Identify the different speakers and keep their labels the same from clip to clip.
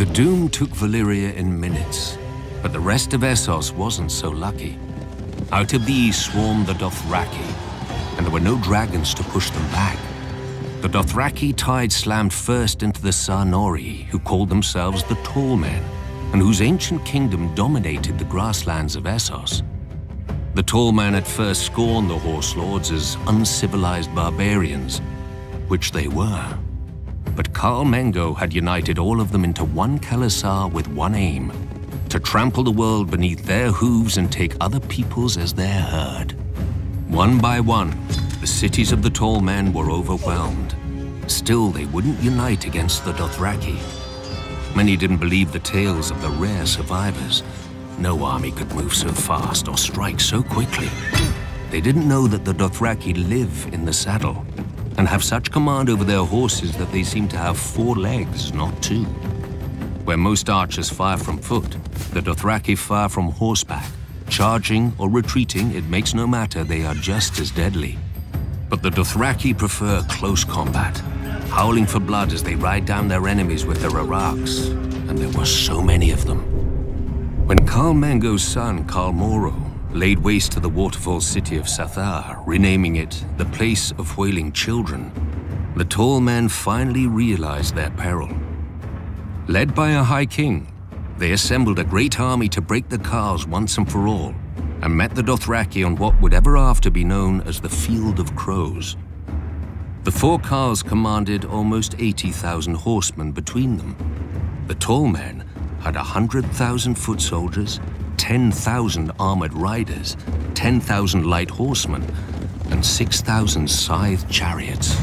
Speaker 1: The doom took Valyria in minutes, but the rest of Essos wasn't so lucky. Out of the east swarmed the Dothraki, and there were no dragons to push them back. The Dothraki tide slammed first into the Sarnori, who called themselves the Tall Men, and whose ancient kingdom dominated the grasslands of Essos. The Tall Men at first scorned the Horse Lords as uncivilized barbarians, which they were. But Khal Mengo had united all of them into one Khalasar with one aim: to trample the world beneath their hooves and take other peoples as their herd. One by one, the cities of the Tall Men were overwhelmed. Still, they wouldn't unite against the Dothraki. Many didn't believe the tales of the rare survivors. No army could move so fast or strike so quickly. They didn't know that the Dothraki live in the saddle and have such command over their horses that they seem to have 4 legs, not 2. Where most archers fire from foot, the Dothraki fire from horseback. Charging or retreating, it makes no matter, they are just as deadly. But the Dothraki prefer close combat, howling for blood as they ride down their enemies with their araks, and there were so many of them. When Khal Mengo's son, Khal Moro, laid waste to the waterfall city of Sathar, renaming it the Place of Wailing Children, the Tall Men finally realized their peril. Led by a High King, they assembled a great army to break the Khals once and for all, and met the Dothraki on what would ever after be known as the Field of Crows. The 4 Khals commanded almost 80,000 horsemen between them. The Tall Men had 100,000 foot soldiers, 10,000 armored riders, 10,000 light horsemen, and 6,000 scythed chariots.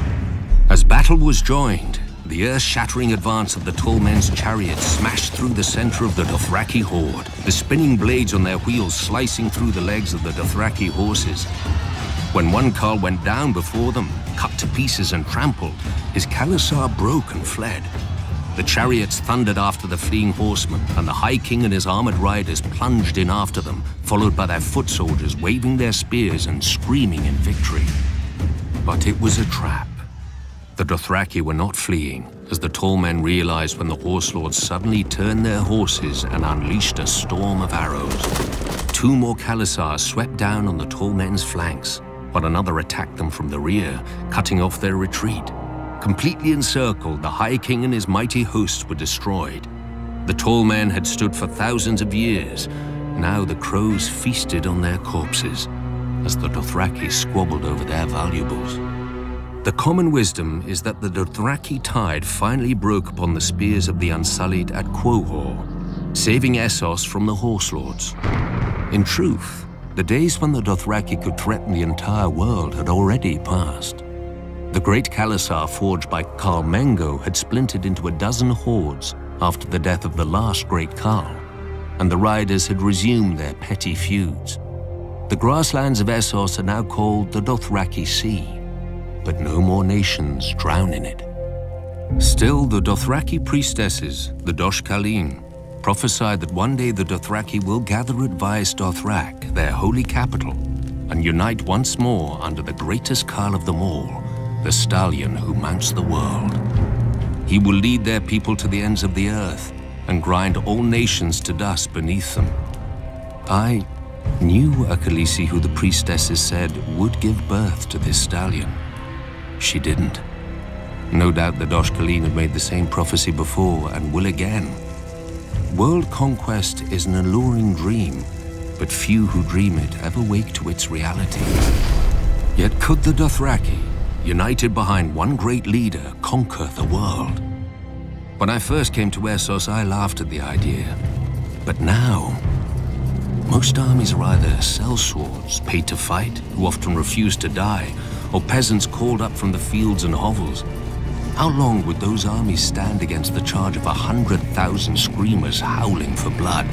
Speaker 1: As battle was joined, the earth-shattering advance of the Tall Men's chariots smashed through the center of the Dothraki horde, the spinning blades on their wheels slicing through the legs of the Dothraki horses. When one Khal went down before them, cut to pieces and trampled, his Khalasar broke and fled. The chariots thundered after the fleeing horsemen, and the High King and his armored riders plunged in after them, followed by their foot soldiers waving their spears and screaming in victory. But it was a trap. The Dothraki were not fleeing, as the Tall Men realized when the Horse Lords suddenly turned their horses and unleashed a storm of arrows. 2 more Khalasars swept down on the Tall Men's flanks, while another attacked them from the rear, cutting off their retreat. Completely encircled, the High King and his mighty hosts were destroyed. The Tall Men had stood for thousands of years. Now the crows feasted on their corpses, as the Dothraki squabbled over their valuables. The common wisdom is that the Dothraki tide finally broke upon the spears of the Unsullied at Quohor, saving Essos from the Horse Lords. In truth, the days when the Dothraki could threaten the entire world had already passed. The great Khalasar forged by Khal Mengo had splintered into a dozen hordes after the death of the last great Khal, and the riders had resumed their petty feuds. The grasslands of Essos are now called the Dothraki Sea, but no more nations drown in it. Still, the Dothraki priestesses, the Dosh Khaleen, prophesied that one day the Dothraki will gather at Vaes Dothrak, their holy capital, and unite once more under the greatest Khal of them all, the stallion who mounts the world. He will lead their people to the ends of the earth and grind all nations to dust beneath them. I knew a Khaleesi who the priestesses said would give birth to this stallion. She didn't. No doubt the Dosh Khaleen have made the same prophecy before and will again. World conquest is an alluring dream, but few who dream it ever wake to its reality. Yet could the Dothraki, united behind one great leader, conquer the world? When I first came to Essos, I laughed at the idea. But now, most armies are either sellswords, paid to fight, who often refuse to die, or peasants called up from the fields and hovels. How long would those armies stand against the charge of 100,000 screamers howling for blood?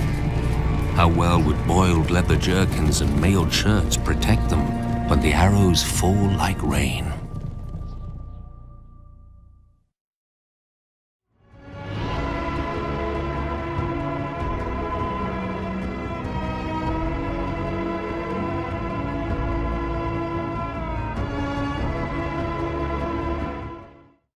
Speaker 1: How well would boiled leather jerkins and mailed shirts protect them when the arrows fall like rain?